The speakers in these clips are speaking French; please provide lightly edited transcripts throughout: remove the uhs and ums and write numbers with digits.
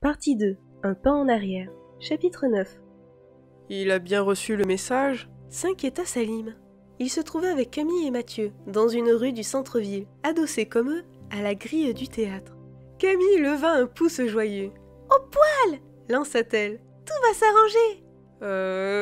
Partie 2. Un pas en arrière. Chapitre 9. Il a bien reçu le message? S'inquiéta Salim. Il se trouvait avec Camille et Mathieu, dans une rue du centre-ville, adossés comme eux à la grille du théâtre. Camille leva un pouce joyeux. « Au poil !» lança-t-elle. « Tout va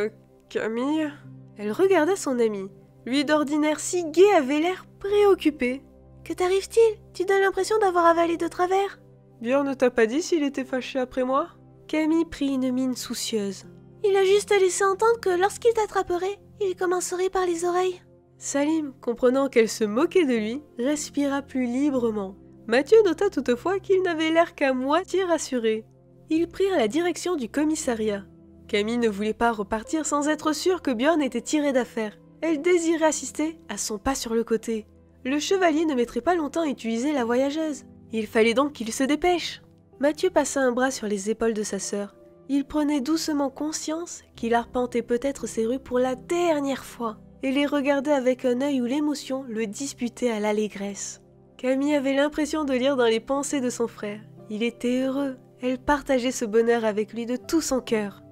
s'arranger !» Camille ?» Elle regarda son ami. Lui d'ordinaire si gai avait l'air préoccupé. « Que t'arrive-t-il? Tu donnes l'impression d'avoir avalé de travers ?» Björn ne t'a pas dit s'il était fâché après moi? Camille prit une mine soucieuse. « Il a juste laissé entendre que lorsqu'il t'attraperait, il commencerait par les oreilles. » Salim, comprenant qu'elle se moquait de lui, respira plus librement. Mathieu nota toutefois qu'il n'avait l'air qu'à moitié rassuré. Ils prirent la direction du commissariat. Camille ne voulait pas repartir sans être sûre que Björn était tiré d'affaire. Elle désirait assister à son pas sur le côté. Le chevalier ne mettrait pas longtemps à utiliser la voyageuse. Il fallait donc qu'il se dépêche. Mathieu passa un bras sur les épaules de sa sœur. Il prenait doucement conscience qu'il arpentait peut-être ces rues pour la dernière fois et les regardait avec un œil où l'émotion le disputait à l'allégresse. Camille avait l'impression de lire dans les pensées de son frère. Il était heureux. Elle partageait ce bonheur avec lui de tout son cœur.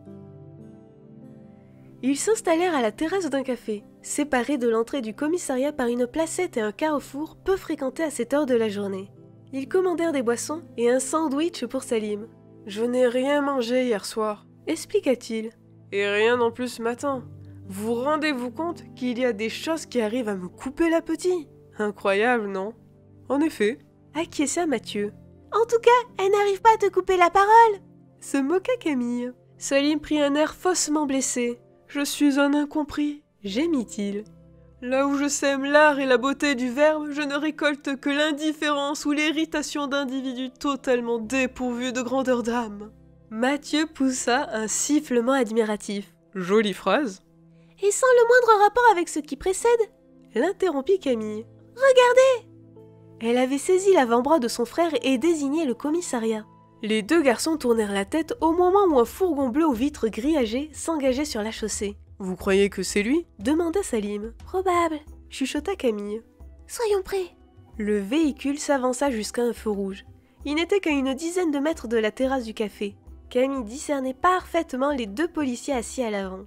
Ils s'installèrent à la terrasse d'un café, séparés de l'entrée du commissariat par une placette et un carrefour peu fréquentés à cette heure de la journée. Ils commandèrent des boissons et un sandwich pour Salim. « Je n'ai rien mangé hier soir, » expliqua-t-il. « Et rien non plus ce matin. Vous rendez-vous compte qu'il y a des choses qui arrivent à me couper l'appétit? Incroyable, non? » « En effet. » acquiesça Mathieu. « En tout cas, elle n'arrive pas à te couper la parole !» se moqua Camille. Salim prit un air faussement blessé. « Je suis un incompris, » gémit-il. Là où je sème l'art et la beauté du verbe, je ne récolte que l'indifférence ou l'irritation d'individus totalement dépourvus de grandeur d'âme. Mathieu poussa un sifflement admiratif. Jolie phrase. Et sans le moindre rapport avec ce qui précède, l'interrompit Camille. Regardez! Elle avait saisi l'avant-bras de son frère et désigné le commissariat. Les deux garçons tournèrent la tête au moment où un fourgon bleu aux vitres grillagées s'engageait sur la chaussée. Vous croyez que c'est lui? Demanda Salim. Probable, chuchota Camille. Soyons prêts. Le véhicule s'avança jusqu'à un feu rouge. Il n'était qu'à une dizaine de mètres de la terrasse du café. Camille discernait parfaitement les deux policiers assis à l'avant.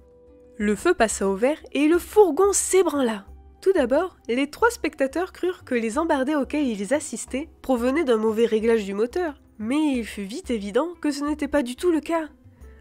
Le feu passa au vert et le fourgon s'ébranla. Tout d'abord, les trois spectateurs crurent que les embardées auxquelles ils assistaient provenaient d'un mauvais réglage du moteur. Mais il fut vite évident que ce n'était pas du tout le cas.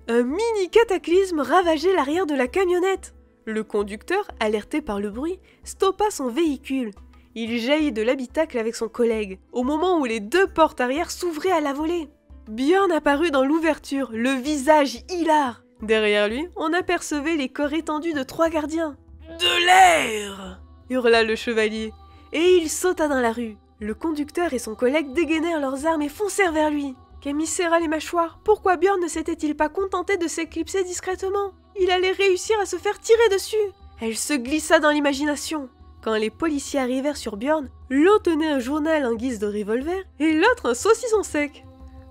Un mini-cataclysme ravageait l'arrière de la camionnette. Le conducteur, alerté par le bruit, stoppa son véhicule. Il jaillit de l'habitacle avec son collègue, au moment où les deux portes arrière s'ouvraient à la volée. Björn apparut dans l'ouverture, le visage hilar. Derrière lui, on apercevait les corps étendus de trois gardiens. « De l'air !» hurla le chevalier, et il sauta dans la rue. Le conducteur et son collègue dégainèrent leurs armes et foncèrent vers lui. Camille serra les mâchoires. Pourquoi Björn ne s'était-il pas contenté de s'éclipser discrètement? Il allait réussir à se faire tirer dessus. Elle se glissa dans l'imagination. Quand les policiers arrivèrent sur Björn, l'un tenait un journal en guise de revolver et l'autre un saucisson sec.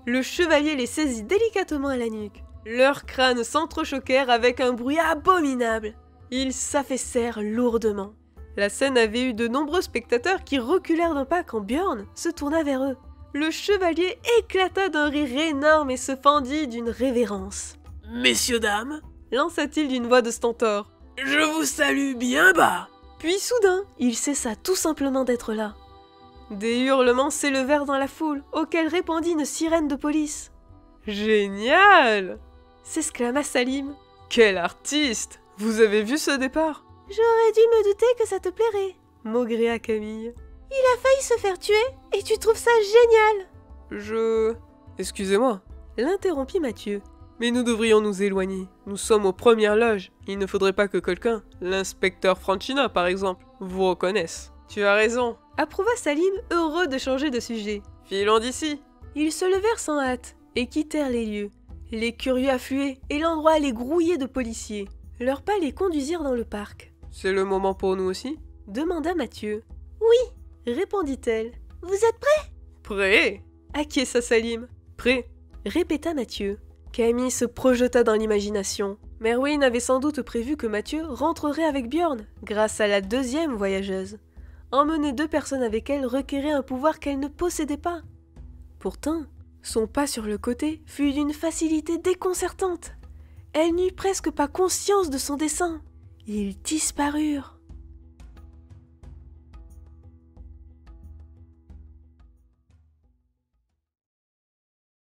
Le chevalier les saisit délicatement à la nuque. Leurs crânes s'entrechoquèrent avec un bruit abominable. Ils s'affaissèrent lourdement. La scène avait eu de nombreux spectateurs qui reculèrent d'un pas quand Björn se tourna vers eux. Le chevalier éclata d'un rire énorme et se fendit d'une révérence. « Messieurs, dames !» lança-t-il d'une voix de stentor. « Je vous salue bien bas !» Puis soudain, il cessa tout simplement d'être là. Des hurlements s'élevèrent dans la foule, auxquels répondit une sirène de police. « Génial !» s'exclama Salim. « Quel artiste! Vous avez vu ce départ? » « J'aurais dû me douter que ça te plairait, » maugréa Camille. « Il a failli se faire tuer, et tu trouves ça génial !» Excusez-moi, l'interrompit Mathieu. Mais nous devrions nous éloigner. Nous sommes aux premières loges. Il ne faudrait pas que quelqu'un, l'inspecteur Francina par exemple, vous reconnaisse. Tu as raison, approuva Salim, heureux de changer de sujet. Filons d'ici. Ils se levèrent sans hâte et quittèrent les lieux. Les curieux affluaient et l'endroit allait grouiller de policiers. Leurs pas les conduisirent dans le parc. C'est le moment pour nous aussi? Demanda Mathieu. Oui, répondit-elle. Vous êtes prêts? Prêts? Acquiesça Salim. Prêt? Répéta Mathieu. Camille se projeta dans l'imagination. Merwin avait sans doute prévu que Mathieu rentrerait avec Björn, grâce à la deuxième voyageuse. Emmener deux personnes avec elle requérait un pouvoir qu'elle ne possédait pas. Pourtant, Son pas sur le côté fut d'une facilité déconcertante. Elle n'eut presque pas conscience de son dessein. Ils disparurent.